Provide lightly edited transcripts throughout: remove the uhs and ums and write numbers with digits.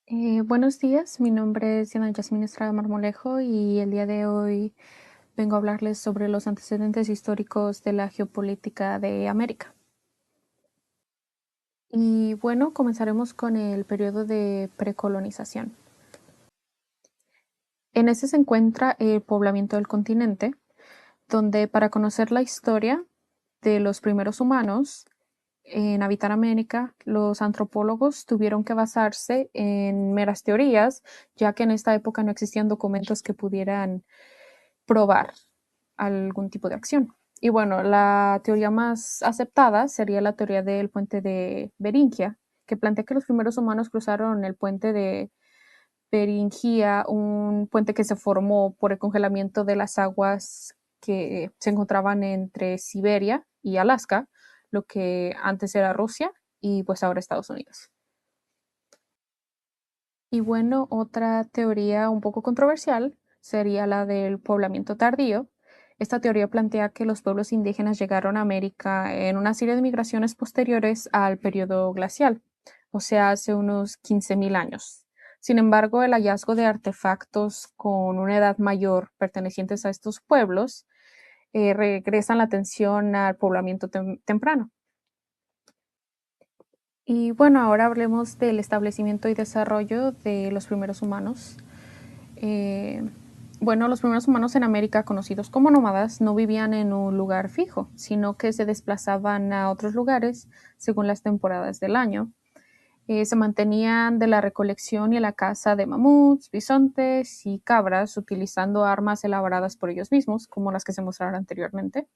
Buenos días, mi nombre es Diana Yasmín Estrada Marmolejo y el día de hoy vengo a hablarles sobre los antecedentes históricos de la geopolítica de América. Y bueno, comenzaremos con el periodo de precolonización. En ese se encuentra el poblamiento del continente, donde para conocer la historia de los primeros humanos en habitar América, los antropólogos tuvieron que basarse en meras teorías, ya que en esta época no existían documentos que pudieran probar algún tipo de acción. Y bueno, la teoría más aceptada sería la teoría del puente de Beringia, que plantea que los primeros humanos cruzaron el puente de Beringia, un puente que se formó por el congelamiento de las aguas que se encontraban entre Siberia y Alaska, lo que antes era Rusia y pues ahora Estados Unidos. Y bueno, otra teoría un poco controversial sería la del poblamiento tardío. Esta teoría plantea que los pueblos indígenas llegaron a América en una serie de migraciones posteriores al periodo glacial, o sea, hace unos 15.000 años. Sin embargo, el hallazgo de artefactos con una edad mayor pertenecientes a estos pueblos regresan la atención al poblamiento temprano. Y bueno, ahora hablemos del establecimiento y desarrollo de los primeros humanos. Eh, bueno, los primeros humanos en América, conocidos como nómadas, no vivían en un lugar fijo, sino que se desplazaban a otros lugares según las temporadas del año. Se mantenían de la recolección y la caza de mamuts, bisontes y cabras, utilizando armas elaboradas por ellos mismos, como las que se mostraron anteriormente.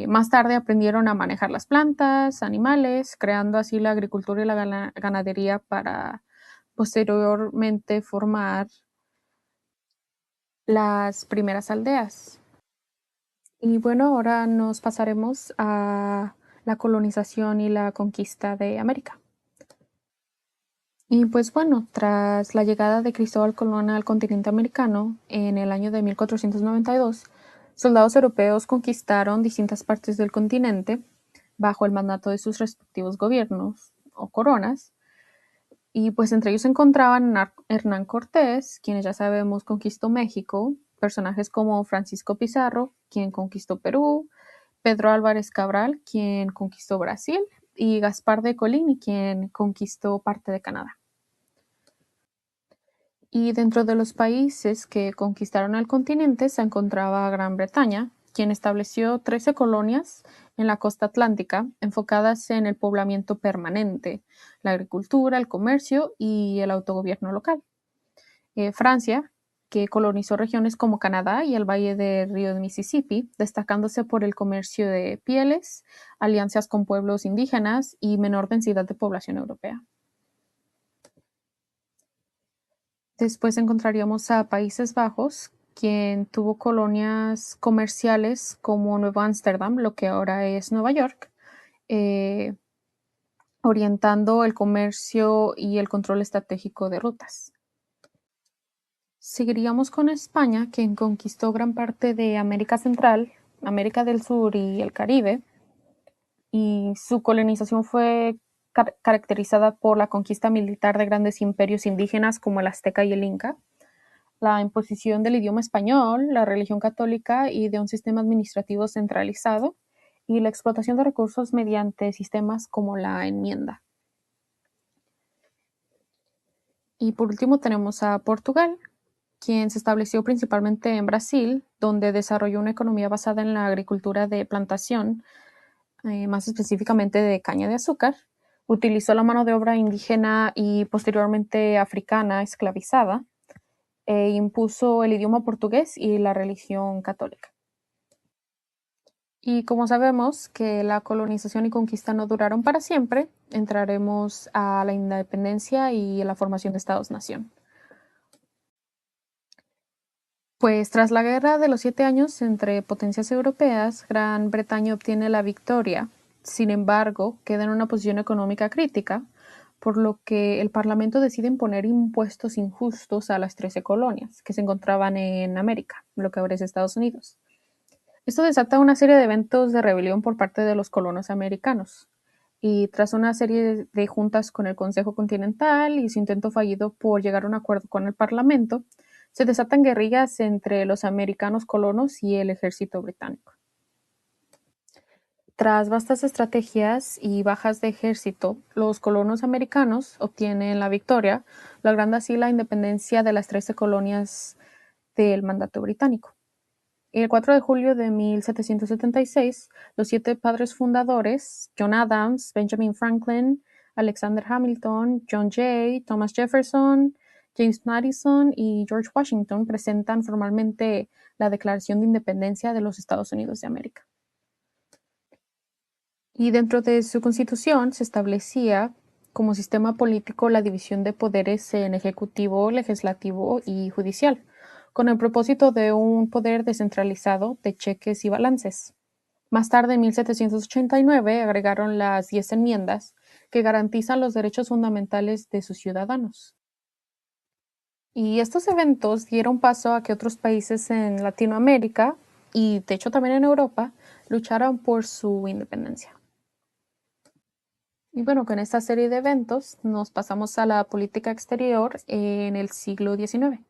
Más tarde aprendieron a manejar las plantas, animales, creando así la agricultura y la ganadería para posteriormente formar las primeras aldeas. Y bueno, ahora nos pasaremos a la colonización y la conquista de América. Y pues bueno, tras la llegada de Cristóbal Colón al continente americano en el año de 1492, soldados europeos conquistaron distintas partes del continente bajo el mandato de sus respectivos gobiernos o coronas. Y pues entre ellos se encontraban Hernán Cortés, quienes ya sabemos conquistó México, personajes como Francisco Pizarro, quien conquistó Perú, Pedro Álvarez Cabral, quien conquistó Brasil, y Gaspar de Coligny, quien conquistó parte de Canadá. Y dentro de los países que conquistaron el continente se encontraba Gran Bretaña, quien estableció 13 colonias en la costa atlántica enfocadas en el poblamiento permanente, la agricultura, el comercio y el autogobierno local. Francia, que colonizó regiones como Canadá y el valle del río de Mississippi, destacándose por el comercio de pieles, alianzas con pueblos indígenas y menor densidad de población europea. Después encontraríamos a Países Bajos, quien tuvo colonias comerciales como Nuevo Ámsterdam, lo que ahora es Nueva York, eh, orientando el comercio y el control estratégico de rutas. Seguiríamos con España, quien conquistó gran parte de América Central, América del Sur y el Caribe, y su colonización fue caracterizada por la conquista militar de grandes imperios indígenas como el azteca y el inca, la imposición del idioma español, la religión católica y de un sistema administrativo centralizado, y la explotación de recursos mediante sistemas como la enmienda. Y por último tenemos a Portugal, quien se estableció principalmente en Brasil, donde desarrolló una economía basada en la agricultura de plantación, más específicamente de caña de azúcar. Utilizó la mano de obra indígena y posteriormente africana esclavizada e impuso el idioma portugués y la religión católica. Y como sabemos que la colonización y conquista no duraron para siempre, entraremos a la independencia y a la formación de Estados-nación. Pues tras la Guerra de los 7 años entre potencias europeas, Gran Bretaña obtiene la victoria. Sin embargo, queda en una posición económica crítica, por lo que el Parlamento decide imponer impuestos injustos a las 13 colonias que se encontraban en América, lo que ahora es Estados Unidos. Esto desata una serie de eventos de rebelión por parte de los colonos americanos. Y tras una serie de juntas con el Consejo Continental y su intento fallido por llegar a un acuerdo con el Parlamento, se desatan guerrillas entre los americanos colonos y el ejército británico. Tras vastas estrategias y bajas de ejército, los colonos americanos obtienen la victoria, logrando así la independencia de las 13 colonias del mandato británico. El 4 de julio de 1776, los 7 padres fundadores, John Adams, Benjamin Franklin, Alexander Hamilton, John Jay, Thomas Jefferson, James Madison y George Washington, presentan formalmente la Declaración de Independencia de los Estados Unidos de América. Y dentro de su constitución se establecía como sistema político la división de poderes en ejecutivo, legislativo y judicial, con el propósito de un poder descentralizado de cheques y balances. Más tarde, en 1789, agregaron las 10 enmiendas que garantizan los derechos fundamentales de sus ciudadanos. Y estos eventos dieron paso a que otros países en Latinoamérica y de hecho también en Europa lucharan por su independencia. Y bueno, con esta serie de eventos nos pasamos a la política exterior en el siglo XIX.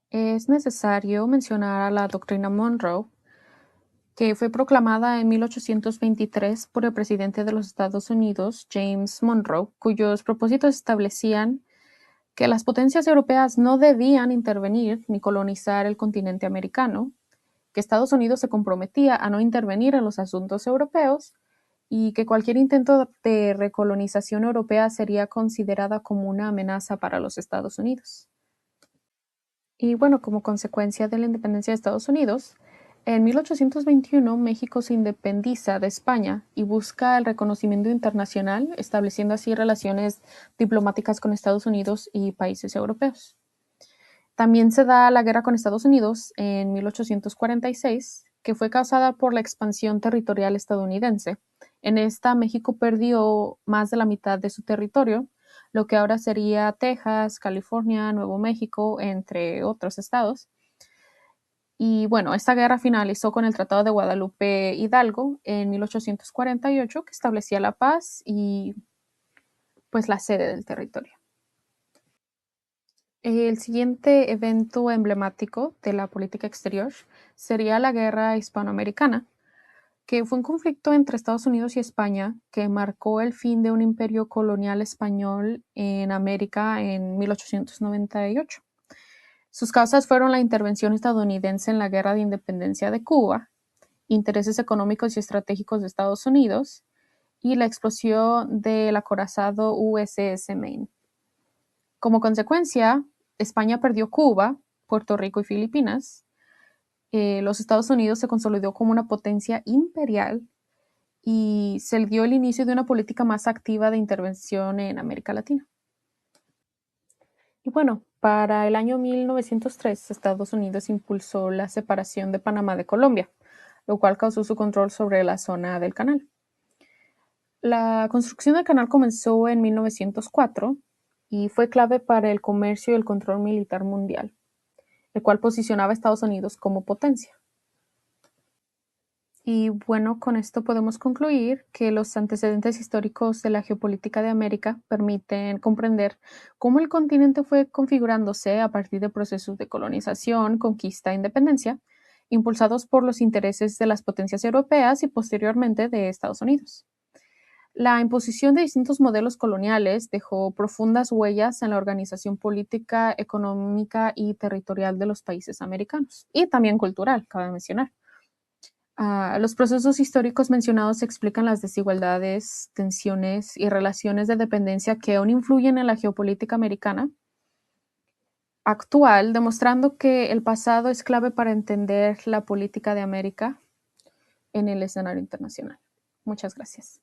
Es necesario mencionar a la doctrina Monroe, que fue proclamada en 1823 por el presidente de los Estados Unidos, James Monroe, cuyos propósitos establecían que las potencias europeas no debían intervenir ni colonizar el continente americano, que Estados Unidos se comprometía a no intervenir en los asuntos europeos y que cualquier intento de recolonización europea sería considerada como una amenaza para los Estados Unidos. Y bueno, como consecuencia de la independencia de Estados Unidos, en 1821 México se independiza de España y busca el reconocimiento internacional, estableciendo así relaciones diplomáticas con Estados Unidos y países europeos. También se da la guerra con Estados Unidos en 1846, que fue causada por la expansión territorial estadounidense. En esta, México perdió más de la mitad de su territorio, lo que ahora sería Texas, California, Nuevo México, entre otros estados. Y bueno, esta guerra finalizó con el Tratado de Guadalupe Hidalgo en 1848, que establecía la paz y pues la sede del territorio. El siguiente evento emblemático de la política exterior sería la Guerra Hispanoamericana, que fue un conflicto entre Estados Unidos y España que marcó el fin de un imperio colonial español en América en 1898. Sus causas fueron la intervención estadounidense en la Guerra de Independencia de Cuba, intereses económicos y estratégicos de Estados Unidos y la explosión del acorazado USS Maine. Como consecuencia, España perdió Cuba, Puerto Rico y Filipinas. Los Estados Unidos se consolidó como una potencia imperial y se dio el inicio de una política más activa de intervención en América Latina. Y bueno, para el año 1903, Estados Unidos impulsó la separación de Panamá de Colombia, lo cual causó su control sobre la zona del canal. La construcción del canal comenzó en 1904 y fue clave para el comercio y el control militar mundial, el cual posicionaba a Estados Unidos como potencia. Y bueno, con esto podemos concluir que los antecedentes históricos de la geopolítica de América permiten comprender cómo el continente fue configurándose a partir de procesos de colonización, conquista e independencia, impulsados por los intereses de las potencias europeas y posteriormente de Estados Unidos. La imposición de distintos modelos coloniales dejó profundas huellas en la organización política, económica y territorial de los países americanos, y también cultural, cabe mencionar. Los procesos históricos mencionados explican las desigualdades, tensiones y relaciones de dependencia que aún influyen en la geopolítica americana actual, demostrando que el pasado es clave para entender la política de América en el escenario internacional. Muchas gracias.